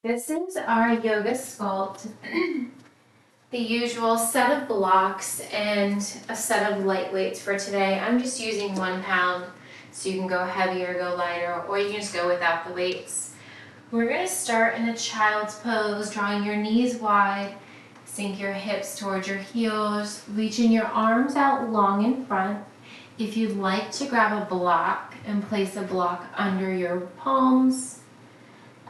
This is our Yoga Sculpt. The usual set of blocks and a set of light weights for today. I'm just using 1 pound, so you can go heavier, go lighter, or you can just go without the weights. We're going to start in a child's pose, drawing your knees wide, sink your hips towards your heels, reaching your arms out long in front. If you'd like to grab a block and place a block under your palms,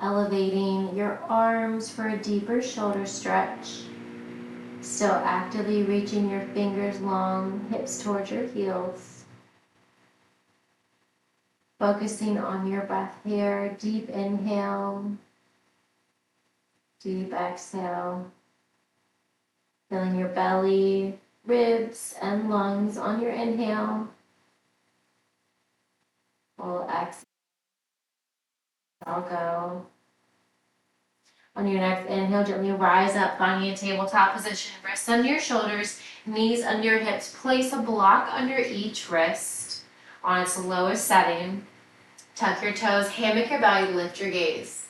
elevating your arms for a deeper shoulder stretch. Still actively reaching your fingers long, hips towards your heels. Focusing on your breath here. Deep inhale. Deep exhale. Feeling your belly, ribs, and lungs on your inhale. Full exhale. Go. On your next inhale, gently rise up, finding a tabletop position. Wrists under your shoulders, knees under your hips. Place a block under each wrist on its lowest setting. Tuck your toes, hammock your belly, lift your gaze.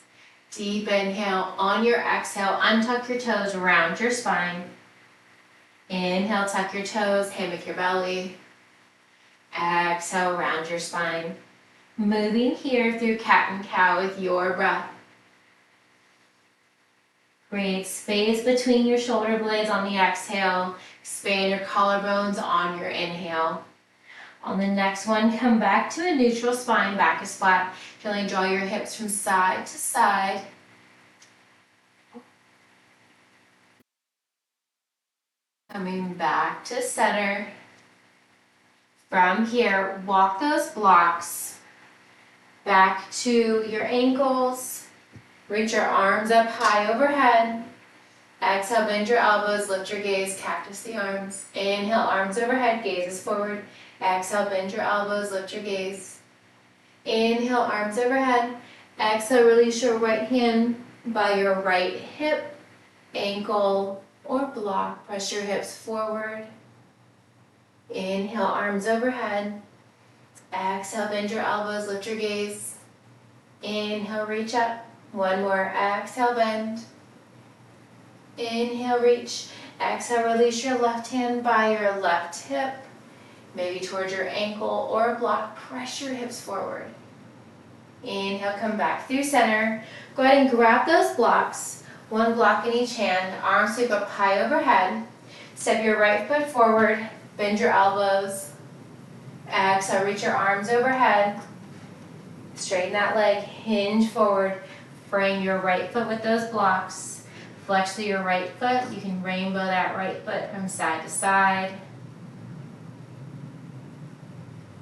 Deep inhale. On your exhale, untuck your toes, round your spine. Inhale, tuck your toes, hammock your belly. Exhale, round your spine. Moving here through cat and cow with your breath. Create space between your shoulder blades on the exhale. Expand your collarbones on your inhale. On the next one, come back to a neutral spine, back is flat. Gently draw your hips from side to side. Coming back to center. From here, walk those blocks back to your ankles. Reach your arms up high overhead. Exhale, bend your elbows, lift your gaze, cactus the arms. Inhale, arms overhead, gazes forward. Exhale, bend your elbows, lift your gaze. Inhale, arms overhead. Exhale, release your right hand by your right hip, ankle, or block. Press your hips forward. Inhale, arms overhead. Exhale, bend your elbows, lift your gaze. Inhale, reach up. One more, exhale, bend. Inhale, reach. Exhale, release your left hand by your left hip, maybe towards your ankle or block. Press your hips forward. Inhale, come back through center. Go ahead and grab those blocks, one block in each hand, arms sweep up high overhead. Step your right foot forward, bend your elbows. Exhale, reach your arms overhead. Straighten that leg, hinge forward. Frame your right foot with those blocks. Flex through your right foot. You can rainbow that right foot from side to side.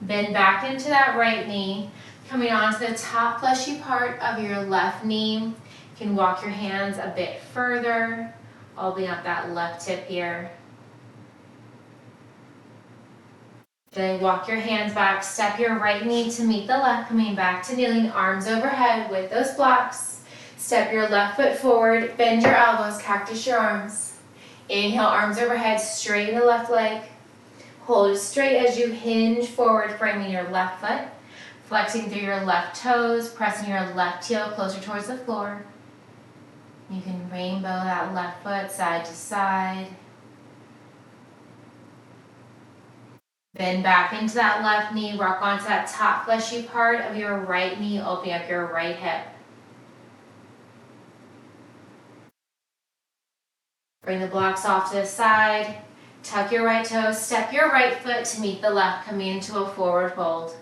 Bend back into that right knee. Coming onto the top fleshy part of your left knee. You can walk your hands a bit further, opening up that left hip here. Then walk your hands back. Step your right knee to meet the left, coming back to kneeling, arms overhead with those blocks. Step your left foot forward, bend your elbows, cactus your arms. Inhale, arms overhead, straighten the left leg. Hold it straight as you hinge forward, framing your left foot. Flexing through your left toes, pressing your left heel closer towards the floor. You can rainbow that left foot side to side. Bend back into that left knee, rock onto that top fleshy part of your right knee, opening up your right hip. Bring the blocks off to the side, tuck your right toe, step your right foot to meet the left, coming into a forward fold.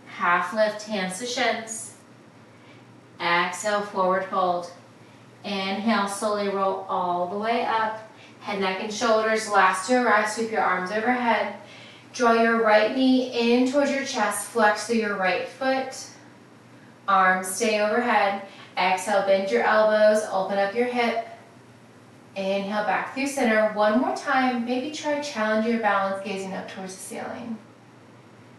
Half lift, hands to shins. Exhale, forward fold. Inhale, slowly roll all the way up. Head, neck, and shoulders, last to arrive, sweep your arms overhead. Draw your right knee in towards your chest, flex through your right foot. Arms stay overhead. Exhale, bend your elbows, open up your hip. Inhale, back through center. One more time, maybe try challenge your balance, gazing up towards the ceiling.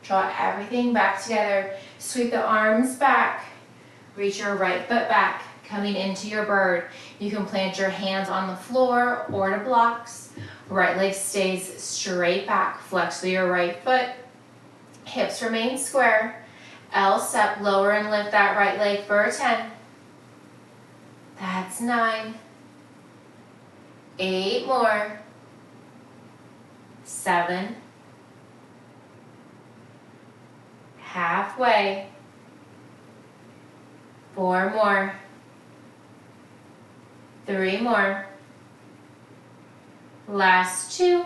Draw everything back together. Sweep the arms back. Reach your right foot back, coming into your bird. You can plant your hands on the floor or to blocks. Right leg stays straight back. Flex through your right foot. Hips remain square. L step, lower and lift that right leg for a 10. That's 9. 8 more. 7. Halfway. 4 more. 3 more. Last 2.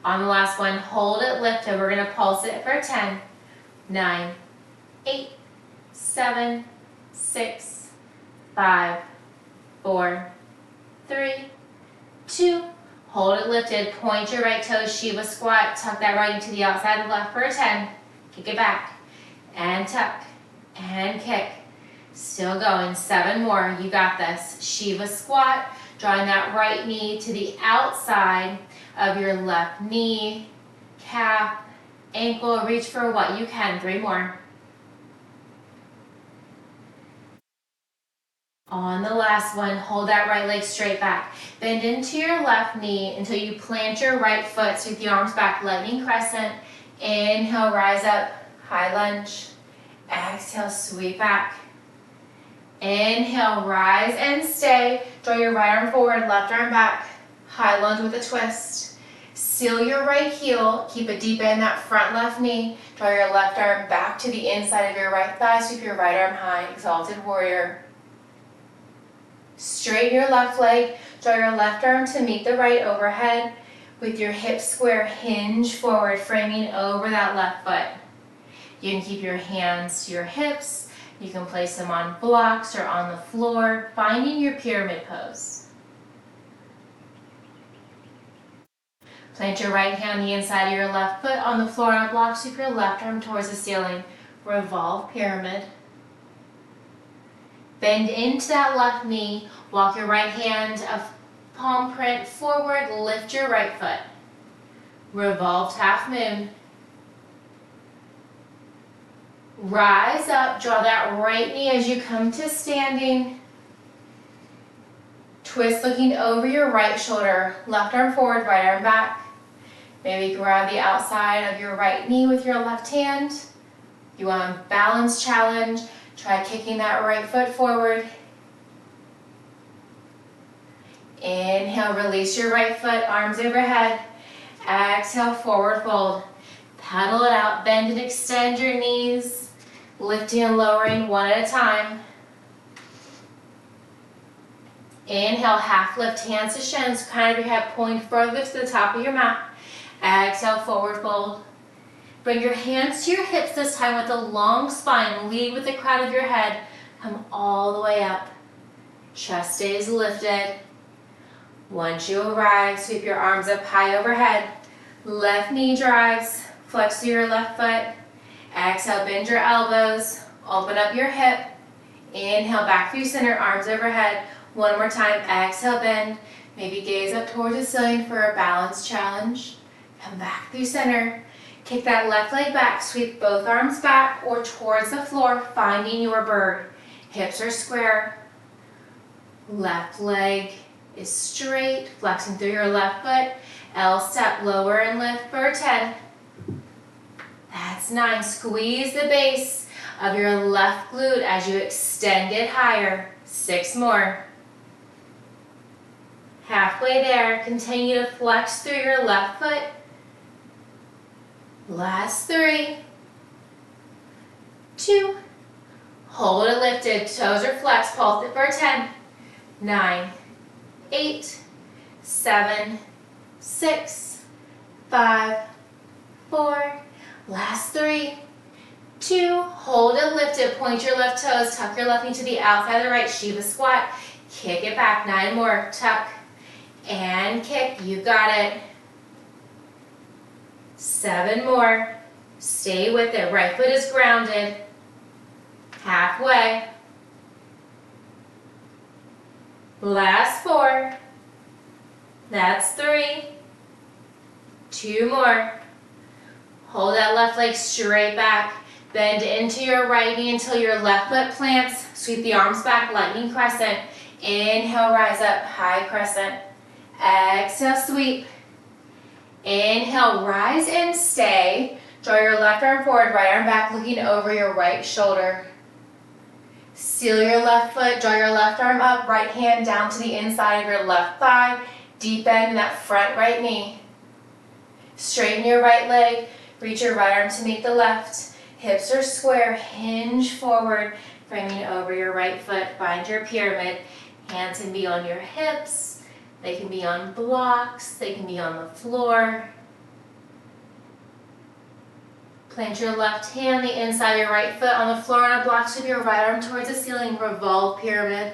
On the last one, hold it, lift it. We're going to pulse it for 10, 9, 8, 7, 6, 5, 4, 3, 2. Hold it lifted. Point your right toes, Shiva squat. Tuck that right into the outside of the left for a 10. Kick it back. And tuck. And kick. Still going. 7 more. You got this. Shiva squat. Drawing that right knee to the outside of your left knee, calf, ankle. Reach for what you can. 3 more. On the last one, hold that right leg straight back. Bend into your left knee until you plant your right foot. Sweep the arms back, lightning crescent. Inhale, rise up, high lunge. Exhale, sweep back. Inhale, rise and stay. Draw your right arm forward, left arm back. High lunge with a twist. Seal your right heel. Keep it deep in that front left knee. Draw your left arm back to the inside of your right thigh. Sweep your right arm high, exalted warrior. Straighten your left leg. Draw your left arm to meet the right overhead. With your hips square, hinge forward, framing over that left foot. You can keep your hands to your hips. You can place them on blocks or on the floor, finding your pyramid pose. Plant your right hand on the inside of your left foot on the floor on a block. Sweep your left arm towards the ceiling. Revolve pyramid. Bend into that left knee. Walk your right hand of palm print forward. Lift your right foot. Revolved half moon. Rise up. Draw that right knee as you come to standing. Twist looking over your right shoulder. Left arm forward, right arm back. Maybe grab the outside of your right knee with your left hand. You want a balance challenge. Try kicking that right foot forward. Inhale, release your right foot, arms overhead. Exhale, forward fold. Paddle it out, bend and extend your knees. Lifting and lowering one at a time. Inhale, half lift, hands to shins, crown of your head pulling further to the top of your mat. Exhale, forward fold. Bring your hands to your hips this time with a long spine. Lead with the crown of your head. Come all the way up. Chest stays lifted. Once you arrive, sweep your arms up high overhead. Left knee drives. Flex through your left foot. Exhale, bend your elbows. Open up your hip. Inhale, back through center, arms overhead. One more time, exhale, bend. Maybe gaze up towards the ceiling for a balance challenge. Come back through center. Kick that left leg back, sweep both arms back or towards the floor, finding your bird. Hips are square. Left leg is straight, flexing through your left foot. L step, lower and lift for 10. That's 9. Squeeze the base of your left glute as you extend it higher. 6 more. Halfway there, continue to flex through your left foot. Last 3, 2, hold it lifted, toes are flexed, pulse it for 10, 9, 8, 7, 6, 5, 4, last 3, 2, hold it lifted, point your left toes, tuck your left knee to the outside of the right, Shiva squat, kick it back, 9 more, tuck and kick, you got it. 7 more. Stay with it. Right foot is grounded. Halfway. Last 4. That's 3. 2 more. Hold that left leg straight back. Bend into your right knee until your left foot plants. Sweep the arms back, lightning crescent. Inhale, rise up, high crescent. Exhale, sweep. Inhale, rise and stay. Draw your left arm forward, right arm back, looking over your right shoulder. Seal your left foot, draw your left arm up, right hand down to the inside of your left thigh, deep bend in that front right knee. Straighten your right leg, reach your right arm to meet the left. Hips are square, hinge forward, framing over your right foot. Find your pyramid. Hands can be on your hips, they can be on blocks, they can be on the floor. Plant your left hand, the inside of your right foot on the floor on a block, sweep your right arm towards the ceiling, revolve pyramid.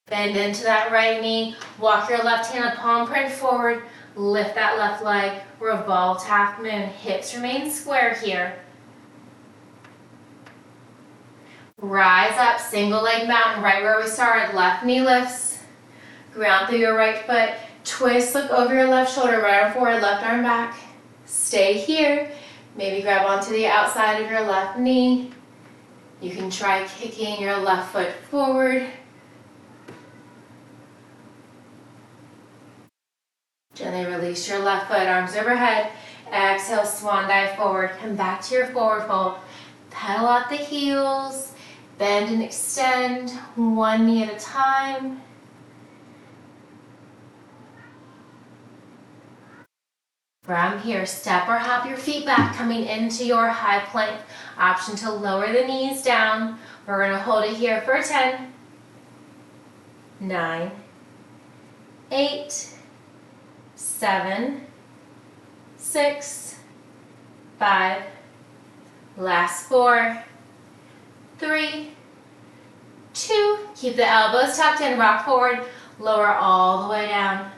Bend into that right knee, walk your left hand a palm print forward, lift that left leg, revolve half moon, hips remain square here. Rise up, single leg mountain, right where we started, left knee lifts, ground through your right foot, twist, look over your left shoulder, right arm forward, left arm back. Stay here. Maybe grab onto the outside of your left knee. You can try kicking your left foot forward. Gently release your left foot, arms overhead. Exhale, swan dive forward. Come back to your forward fold. Pedal out the heels. Bend and extend, one knee at a time. From here, step or hop your feet back, coming into your high plank. Option to lower the knees down. We're going to hold it here for 10, 9, 8, 7, 6, 5, last 4, 3, 2, keep the elbows tucked in, rock forward, lower all the way down.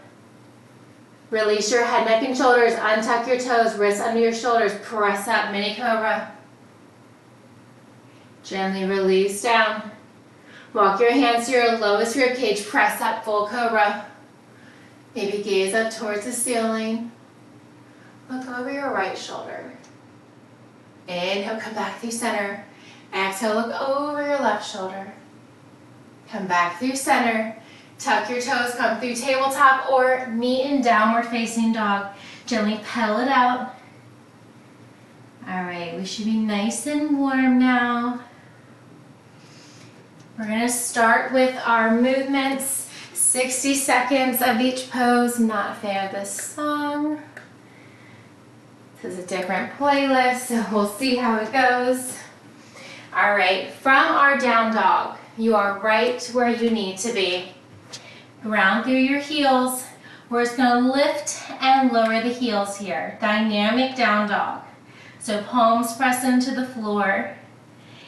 Release your head, neck, and shoulders, untuck your toes, wrists under your shoulders, press up, mini cobra. Gently release down. Walk your hands to your lowest rib cage, press up, full cobra. Maybe gaze up towards the ceiling. Look over your right shoulder. Inhale, come back through center. Exhale, look over your left shoulder. Come back through center. Tuck your toes, come through tabletop or meet in downward facing dog. Gently pedal it out. All right, we should be nice and warm now. We're going to start with our movements. 60 seconds of each pose. I'm not a fan of this song. This is a different playlist, so we'll see how it goes. All right, from our down dog, you are right where you need to be. Ground through your heels. We're just going to lift and lower the heels here. Dynamic down dog. So palms press into the floor.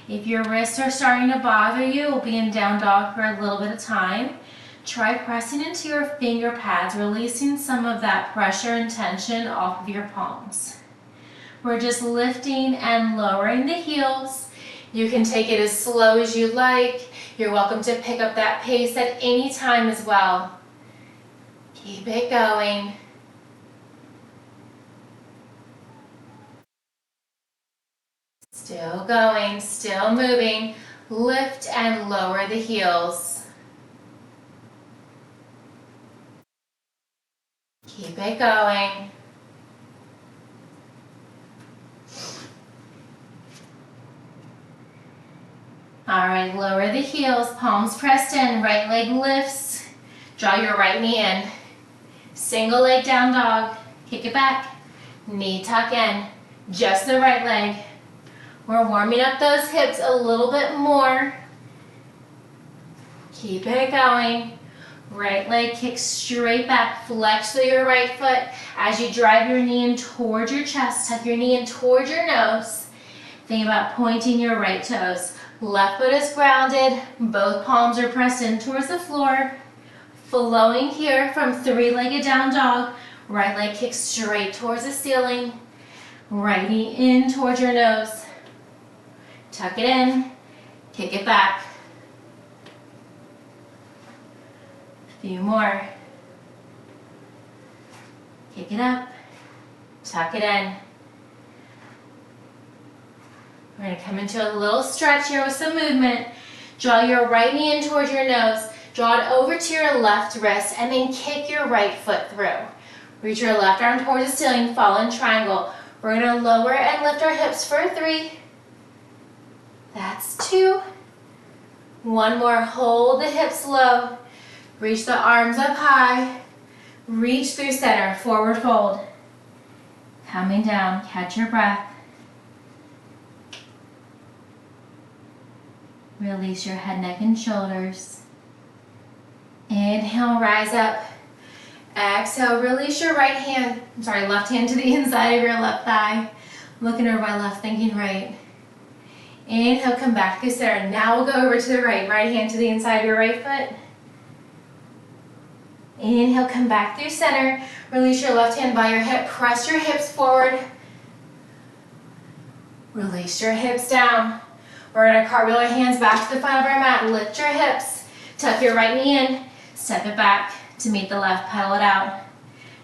If your wrists are starting to bother you, we'll be in down dog for a little bit of time. Try pressing into your finger pads, releasing some of that pressure and tension off of your palms. We're just lifting and lowering the heels. You can take it as slow as you like. You're welcome to pick up that pace at any time as well. Keep it going. Still going, still moving. Lift and lower the heels. Keep it going. All right, lower the heels, palms pressed in, right leg lifts. Draw your right knee in. Single leg down dog, kick it back. Knee tuck in, just the right leg. We're warming up those hips a little bit more. Keep it going. Right leg kicks straight back, flex through your right foot. As you drive your knee in towards your chest, tuck your knee in towards your nose. Think about pointing your right toes. Left foot is grounded, both palms are pressed in towards the floor. Flowing here from three-legged down dog. Right leg kicks straight towards the ceiling. Right knee in towards your nose. Tuck it in, kick it back. A few more. Kick it up, tuck it in. We're going to come into a little stretch here with some movement. Draw your right knee in towards your nose. Draw it over to your left wrist and then kick your right foot through. Reach your left arm towards the ceiling, fall in triangle. We're going to lower and lift our hips for 3, That's 2. One more, hold the hips low. Reach the arms up high. Reach through center, forward fold. Coming down, catch your breath. Release your head, neck, and shoulders. Inhale, rise up. Exhale, release your left hand to the inside of your left thigh. Looking over my left, thinking right. Inhale, come back through center. Now we'll go over to the right. Right hand to the inside of your right foot. Inhale, come back through center. Release your left hand by your hip. Press your hips forward. Release your hips down. We're going to cartwheel our hands back to the front of our mat. Lift your hips. Tuck your right knee in. Step it back to meet the left. Pedal it out.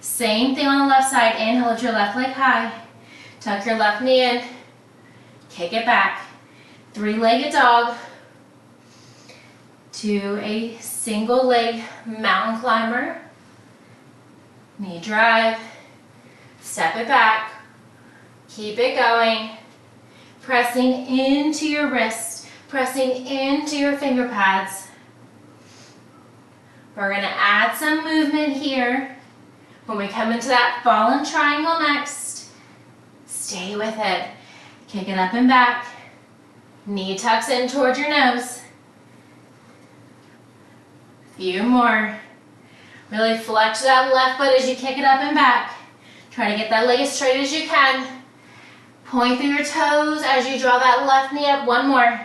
Same thing on the left side. Inhale, lift your left leg high. Tuck your left knee in. Kick it back. 3-legged dog to a single leg mountain climber. Knee drive. Step it back. Keep it going. Pressing into your wrist. Pressing into your finger pads. We're going to add some movement here. When we come into that fallen triangle next, stay with it. Kick it up and back. Knee tucks in towards your nose. Few more. Really flex that left foot as you kick it up and back. Try to get that leg as straight as you can. Point through your toes as you draw that left knee up. One more.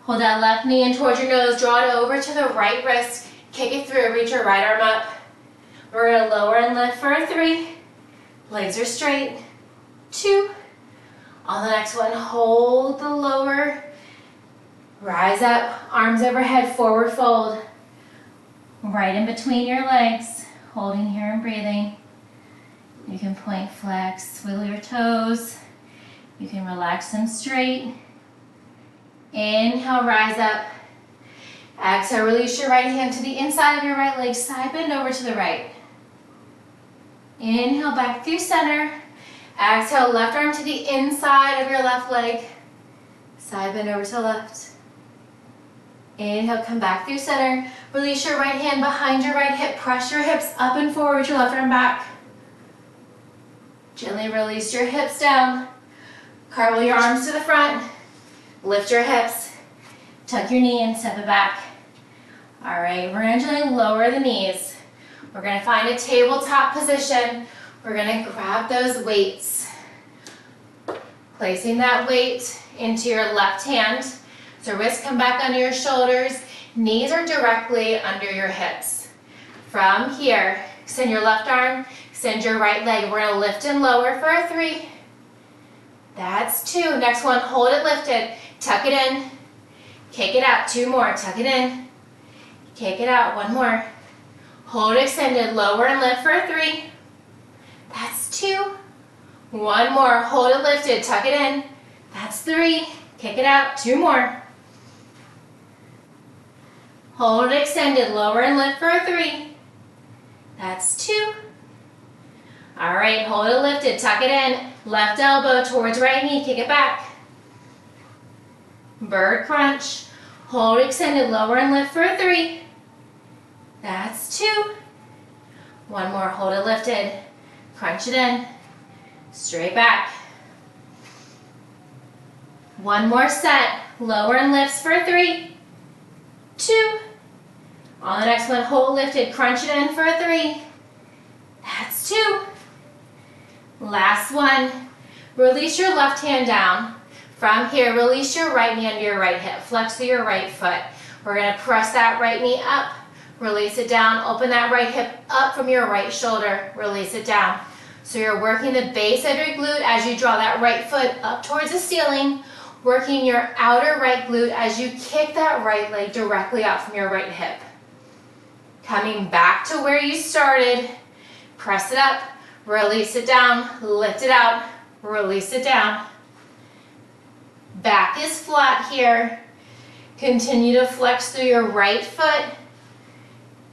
Hold that left knee in towards your nose. Draw it over to the right wrist. Kick it through. Reach your right arm up. We're going to lower and lift for a 3. Legs are straight. 2. On the next one, hold the lower. Rise up. Arms overhead. Forward fold. Right in between your legs. Holding here and breathing. You can point, flex, wiggle your toes. You can relax them straight. Inhale, rise up. Exhale, release your right hand to the inside of your right leg. Side bend over to the right. Inhale, back through center. Exhale, left arm to the inside of your left leg. Side bend over to the left. Inhale, come back through center. Release your right hand behind your right hip. Press your hips up and forward with your left arm back. Gently release your hips down. Cartwheel your arms to the front. Lift your hips. Tuck your knee and step it back. All right, we're going to gently lower the knees. We're going to find a tabletop position. We're going to grab those weights. Placing that weight into your left hand. So wrists come back under your shoulders. Knees are directly under your hips. From here, extend your left arm, extend your right leg. We're going to lift and lower for a 3. That's 2. Next one, hold it lifted. Tuck it in. Kick it out. 2 more. Tuck it in. Kick it out. 1 more. Hold it extended. Lower and lift for a 3. That's 2. 1 more. Hold it lifted. Tuck it in. That's 3. Kick it out. 2 more. Hold it extended. Lower and lift for a 3. That's 2. All right. Hold it lifted. Tuck it in. Left elbow towards right knee. Kick it back. Bird crunch. Hold extended. Lower and lift for a 3. That's 2. 1 more. Hold it lifted. Crunch it in. Straight back. 1 more set. Lower and lifts for a 3. 2. On the next one, hold lifted. Crunch it in for a 3. That's 2. Last one. Release your left hand down. From here, release your right knee under your right hip. Flex through your right foot. We're going to press that right knee up. Release it down. Open that right hip up from your right shoulder. Release it down. So you're working the base of your glute as you draw that right foot up towards the ceiling. Working your outer right glute as you kick that right leg directly out from your right hip. Coming back to where you started. Press it up. Release it down. Lift it out. Release it down. Back is flat here. Continue to flex through your right foot.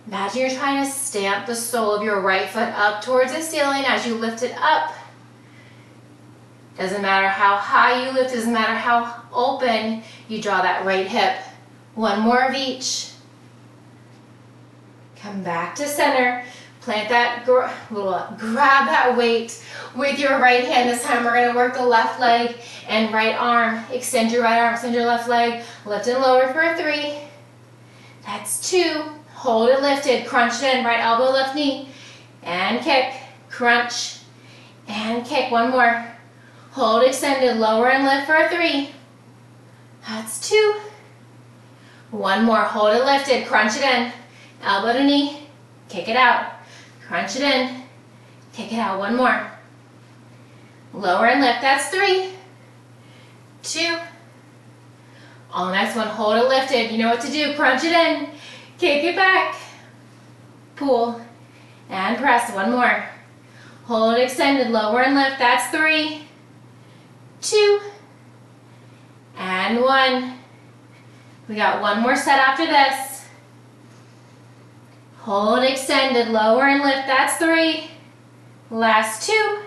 Imagine you're trying to stamp the sole of your right foot up towards the ceiling as you lift it up. Doesn't matter how high you lift, doesn't matter how open, you draw that right hip. One more of each. Come back to center. Plant that, grab that weight with your right hand. This time we're gonna work the left leg and right arm. Extend your right arm, extend your left leg. Lift and lower for 3. That's 2. Hold it lifted, crunch it in, right elbow, left knee. And kick, crunch, and kick. One more. Hold extended, lower and lift for 3. That's 2. One more, hold it lifted, crunch it in. Elbow to knee, kick it out. Crunch it in, kick it out. One more. Lower and lift, that's 3, 2. On the next one, hold it lifted. You know what to do, crunch it in, kick it back. Pull and press. One more. Hold it extended, lower and lift, that's 3, 2, and 1. We got one more set after this. Hold extended, lower and lift, that's 3. Last 2.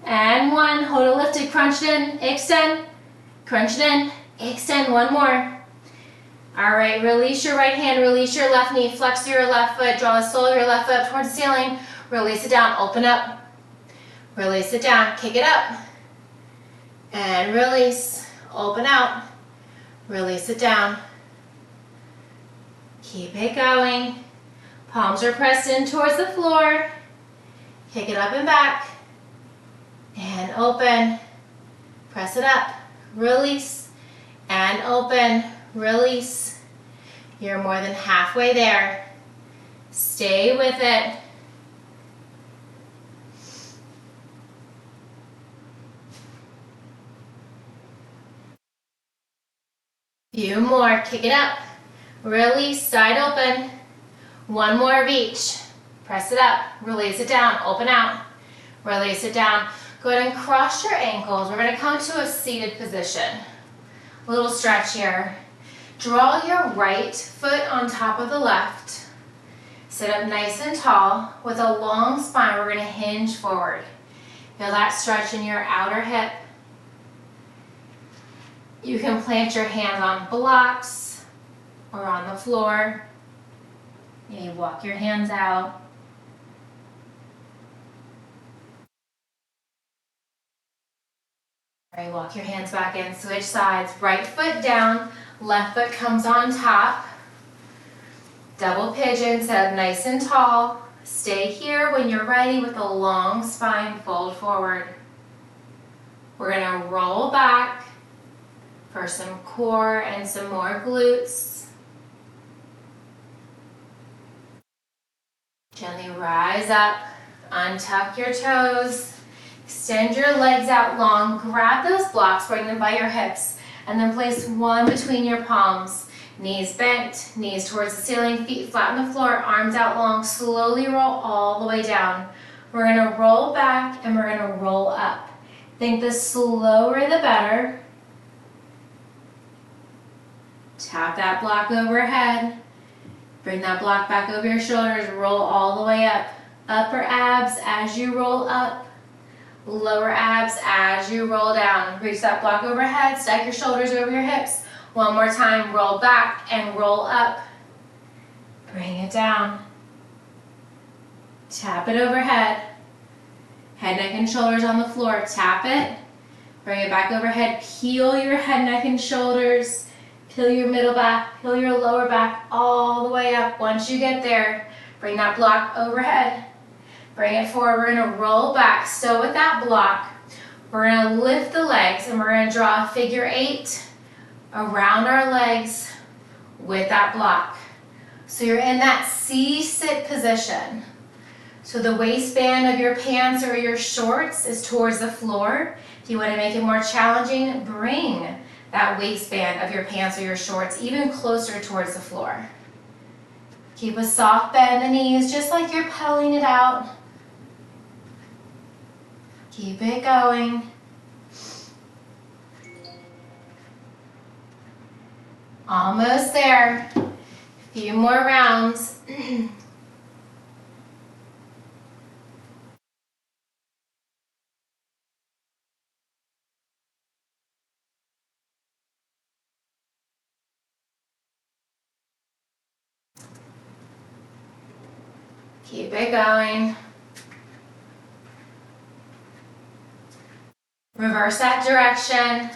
And 1. Hold it lifted, crunch it in, extend, crunch it in, extend. One more. All right, release your right hand, release your left knee, flex your left foot, draw the sole of your left foot up towards the ceiling, release it down, open up, release it down, kick it up, and release, open out, release it down. Keep it going. Palms are pressed in towards the floor. Kick it up and back. And open. Press it up. Release. And open. Release. You're more than halfway there. Stay with it. Few more. Kick it up. Release. Side open. One more of each. Press it up. Release it down. Open out. Release it down. Go ahead and cross your ankles. We're going to come to a seated position. A little stretch here. Draw your right foot on top of the left. Sit up nice and tall with a long spine. We're going to hinge forward. Feel that stretch in your outer hip. You can plant your hands on blocks or on the floor. You walk your hands out. All right, walk your hands back in, switch sides. Right foot down, left foot comes on top. Double pigeon, sit up nice and tall. Stay here when you're ready with a long spine, fold forward. We're gonna roll back for some core and some more glutes. Gently rise up, untuck your toes. Extend your legs out long, grab those blocks, bring them by your hips, and then place one between your palms. Knees bent, knees towards the ceiling, feet flat on the floor, arms out long, slowly roll all the way down. We're gonna roll back and we're gonna roll up. Think the slower the better. Tap that block overhead. Bring that block back over your shoulders, roll all the way up. Upper abs as you roll up. Lower abs as you roll down. Reach that block overhead, stack your shoulders over your hips. One more time, roll back and roll up. Bring it down. Tap it overhead. Head, neck, and shoulders on the floor. Tap it. Bring it back overhead. Peel your head, neck, and shoulders. Peel your middle back. Peel your lower back all the way up. Once you get there, bring that block overhead. Bring it forward. We're going to roll back. So with that block, we're going to lift the legs and we're going to draw a figure 8 around our legs with that block. So you're in that C-sit position. So the waistband of your pants or your shorts is towards the floor. If you want to make it more challenging, bring that waistband of your pants or your shorts even closer towards the floor. Keep a soft bend in the knees, just like you're pedaling it out. Keep it going. Almost there. A few more rounds. Keep it going. Reverse that direction.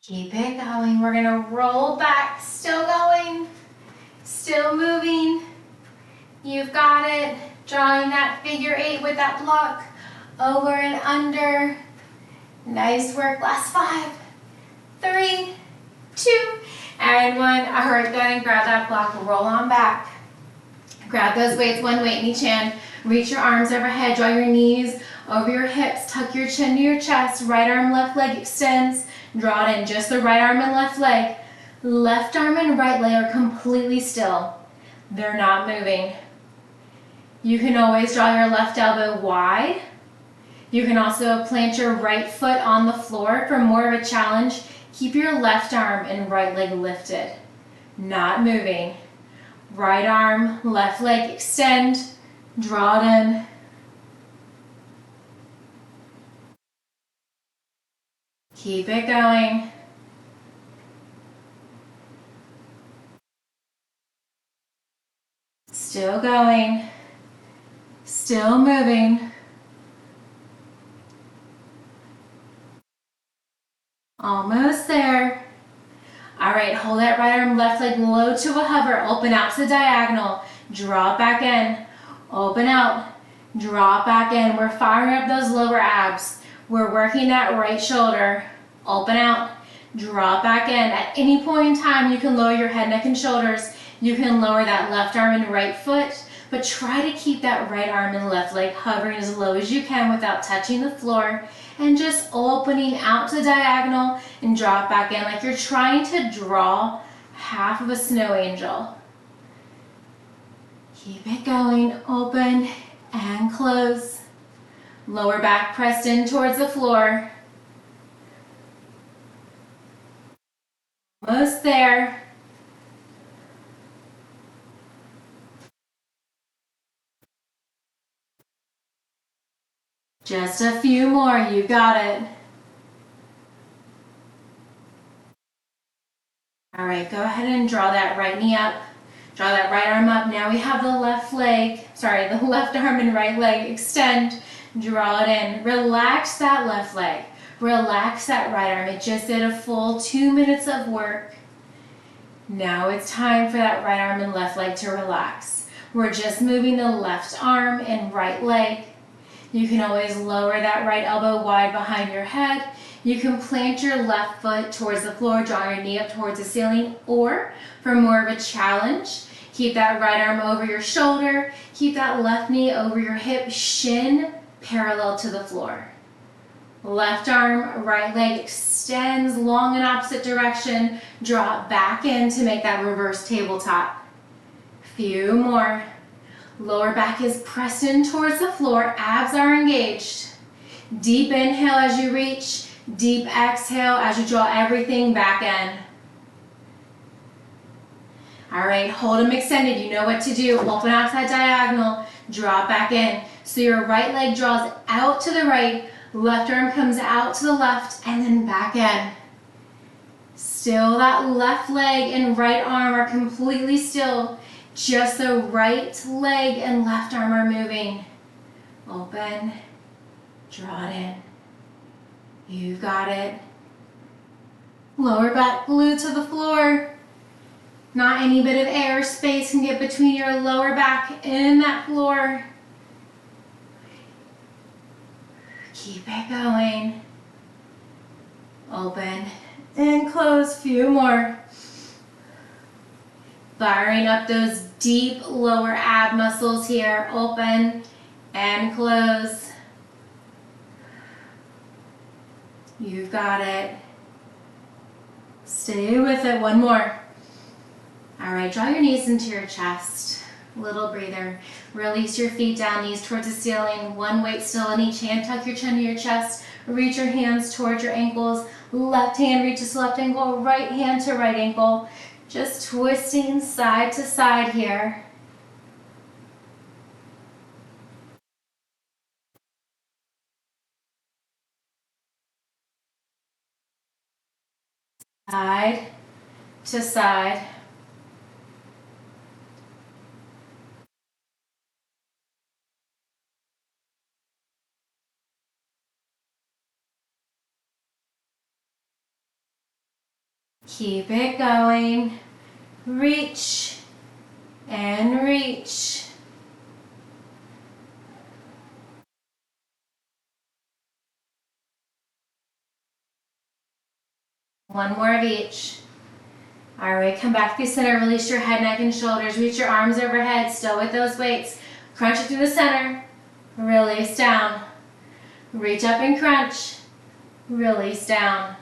Keep it going. We're gonna roll back, still going, still moving. You've got it. Drawing that figure 8 with that block over and under. Nice work. Last 5, 3, 2, and 1. All right, go ahead and grab that block, roll on back. Grab those weights, one weight in each hand. Reach your arms overhead, draw your knees over your hips, tuck your chin to your chest. Right arm, left leg extends. Draw it in, just the right arm and left leg. Left arm and right leg are completely still. They're not moving. You can always draw your left elbow wide. You can also plant your right foot on the floor for more of a challenge. Keep your left arm and right leg lifted, not moving. Right arm, left leg extend, draw it in. Keep it going. Still going. Still moving. Almost there. All right, hold that right arm, left leg low to a hover. Open out to diagonal. Draw it back in. Open out. Draw it back in. We're firing up those lower abs. We're working that right shoulder. Open out. Draw it back in. At any point in time, you can lower your head, neck, and shoulders. You can lower that left arm and right foot, but try to keep that right arm and left leg hovering as low as you can without touching the floor, and just opening out to diagonal and draw it back in like you're trying to draw half of a snow angel. Keep it going. Open and close. Lower back pressed in towards the floor. Almost there. Just a few more. You got it. All right, go ahead and draw that right knee up. Draw that right arm up. Now we have the left arm and right leg. Extend. Draw it in. Relax that left leg. Relax that right arm. It just did a full 2 minutes of work. Now it's time for that right arm and left leg to relax. We're just moving the left arm and right leg. You can always lower that right elbow wide behind your head. You can plant your left foot towards the floor, draw your knee up towards the ceiling, or for more of a challenge, keep that right arm over your shoulder, keep that left knee over your hip, shin parallel to the floor. Left arm, right leg extends long in opposite direction. Draw it back in to make that reverse tabletop. Few more. Lower back is pressed in towards the floor. Abs are engaged. Deep inhale as you reach. Deep exhale as you draw everything back in. All right, hold them extended. You know what to do. Open out that diagonal. Draw it back in. So your right leg draws out to the right. Left arm comes out to the left and then back in. Still that left leg and right arm are completely still. Just the right leg and left arm are moving. Open, draw it in. You've got it. Lower back glued to the floor. Not any bit of air space can get between your lower back and that floor. Keep it going. Open and close. Few more. Firing up those deep lower ab muscles here. Open and close. You've got it. Stay with it. One more. All right, draw your knees into your chest. Little breather. Release your feet down, knees towards the ceiling. One weight still in each hand. Tuck your chin to your chest. Reach your hands towards your ankles. Left hand reaches left ankle. Right hand to right ankle. Just twisting side to side here. Side to side. Keep it going. Reach and reach. One more of each. All right, come back through center. Release your head, neck, and shoulders. Reach your arms overhead, still with those weights. Crunch it through the center. Release down. Reach up and crunch. Release down.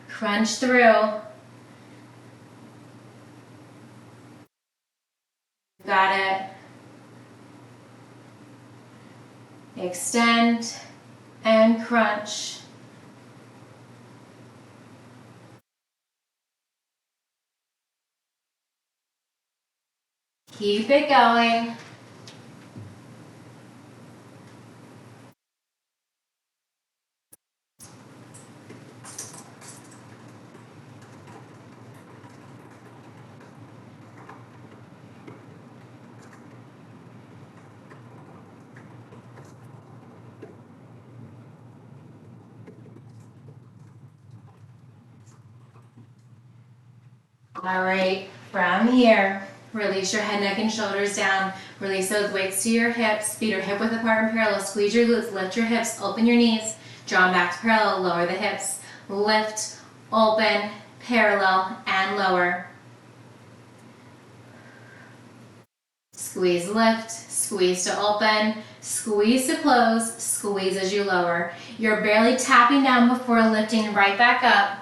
Crunch through. Got it. Extend and crunch. Keep it going. All right, from here, release your head, neck, and shoulders down. Release those weights to your hips. Feet are hip width apart and parallel. Squeeze your glutes, lift your hips, open your knees. Draw them back to parallel, lower the hips. Lift, open, parallel, and lower. Squeeze, lift, squeeze to open, squeeze to close, squeeze as you lower. You're barely tapping down before lifting right back up.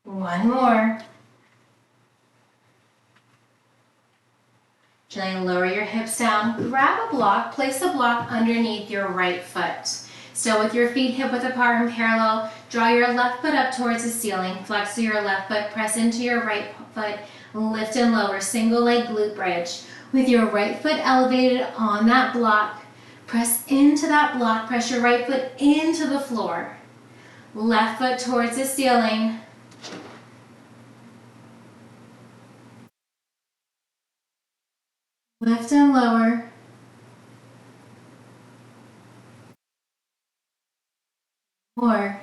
One more. Gently lower your hips down. Grab a block, place a block underneath your right foot. Still with your feet hip width apart and parallel, draw your left foot up towards the ceiling. Flex through your left foot, press into your right foot, lift and lower, single leg glute bridge. With your right foot elevated on that block, press into that block, press your right foot into the floor. Left foot towards the ceiling. Lift and lower. More.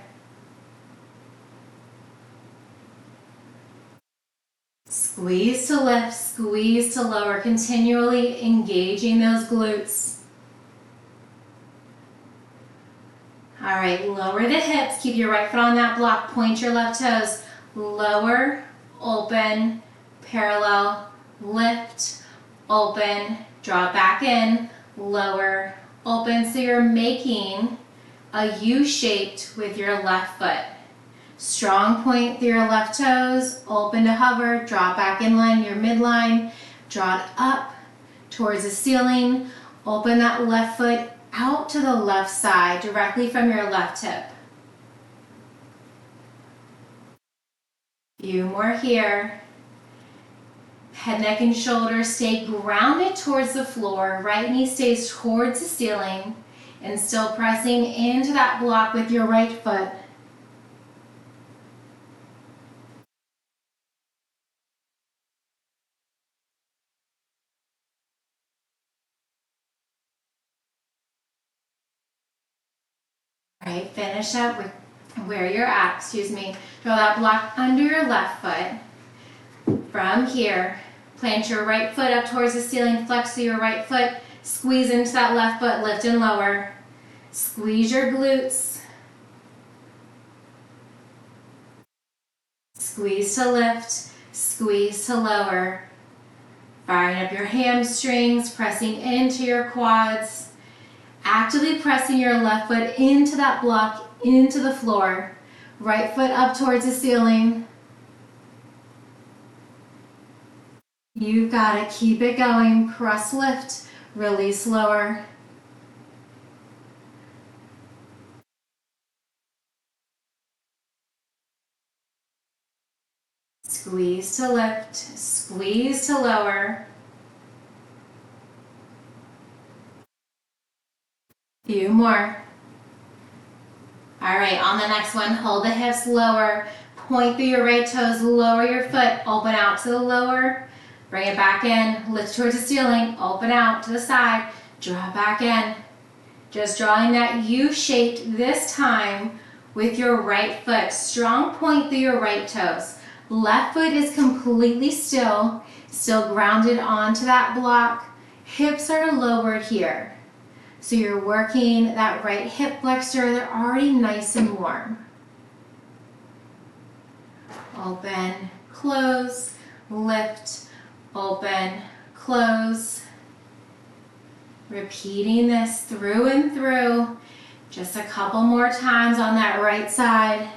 Squeeze to lift, squeeze to lower, continually engaging those glutes. All right, lower the hips, keep your right foot on that block, point your left toes, lower, open, parallel, lift, open, draw back in, lower, open. So you're making a U-shaped with your left foot. Strong point through your left toes, open to hover, draw back in line, your midline, draw it up towards the ceiling, open that left foot out to the left side, directly from your left hip. Few more here. Head, neck, and shoulders stay grounded towards the floor. Right knee stays towards the ceiling and still pressing into that block with your right foot. Right, finish up with where you're at, Draw that block under your left foot. From here, plant your right foot up towards the ceiling, flex to your right foot, squeeze into that left foot, lift and lower. Squeeze your glutes. Squeeze to lift, squeeze to lower. Firing up your hamstrings, pressing into your quads. Actively pressing your left foot into that block, into the floor. Right foot up towards the ceiling. You've got it. Keep it going. Press, lift, release, lower. Squeeze to lift, squeeze to lower. Few more. All right, on the next one, hold the hips lower, point through your right toes, lower your foot, open out to the lower, bring it back in, lift towards the ceiling, open out to the side, draw back in. Just drawing that U shape this time with your right foot. Strong point through your right toes. Left foot is completely still grounded onto that block. Hips are lowered here. So you're working that right hip flexor. They're already nice and warm. Open, close, lift, open, close. Repeating this through and through. Just a couple more times on that right side.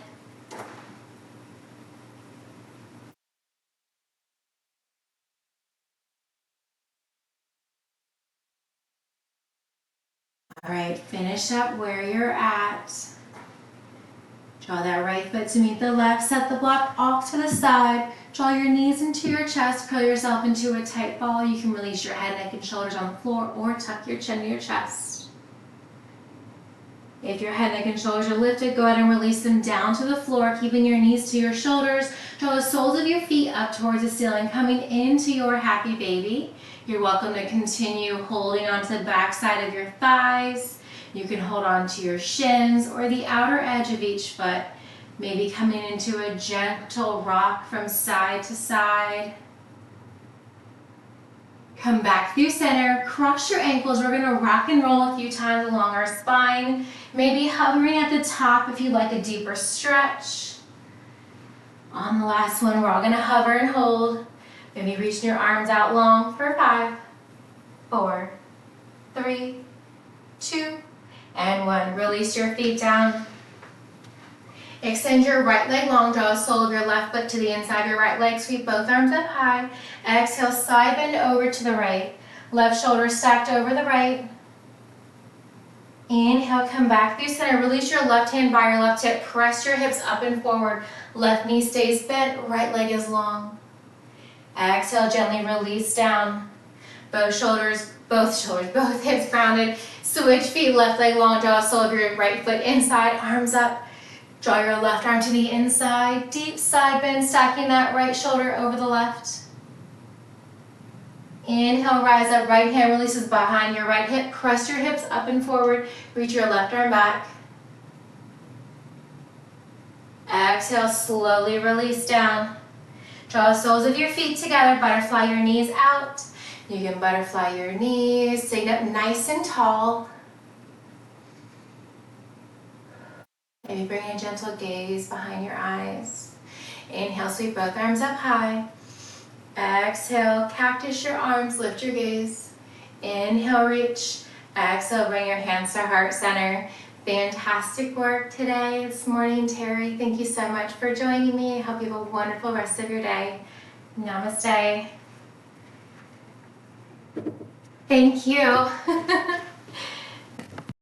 All right, finish up where you're at. Draw that right foot to meet the left. Set the block off to the side. Draw your knees into your chest. Curl yourself into a tight ball. You can release your head, neck, and shoulders on the floor or tuck your chin to your chest. If your head, neck, and shoulders are lifted, go ahead and release them down to the floor, keeping your knees to your shoulders. Draw the soles of your feet up towards the ceiling, coming into your happy baby. You're welcome to continue holding onto the back side of your thighs. You can hold on to your shins or the outer edge of each foot, maybe coming into a gentle rock from side to side. Come back through center, cross your ankles. We're going to rock and roll a few times along our spine, maybe hovering at the top if you'd like a deeper stretch. On the last one, we're all going to hover and hold. Maybe reaching your arms out long for 5, 4, 3, 2, and 1. Release your feet down. Extend your right leg long, draw the sole of your left foot to the inside of your right leg, sweep both arms up high. Exhale, side bend over to the right. Left shoulder stacked over the right. Inhale, come back through center. Release your left hand by your left hip. Press your hips up and forward. Left knee stays bent, right leg is long. Exhale, gently release down. Both hips grounded. Switch feet, left leg long, draw the sole of your right foot inside, arms up. Draw your left arm to the inside, deep side bend, stacking that right shoulder over the left. Inhale, rise up, right hand releases behind your right hip. Press your hips up and forward, reach your left arm back. Exhale, slowly release down. Draw the soles of your feet together, butterfly your knees out. You can butterfly your knees, sit up nice and tall. Maybe bring a gentle gaze behind your eyes. Inhale, sweep both arms up high. Exhale, cactus your arms, lift your gaze. Inhale, reach. Exhale, bring your hands to heart center. Fantastic work today, this morning, Terry. Thank you so much for joining me. I hope you have a wonderful rest of your day. Namaste. Thank you.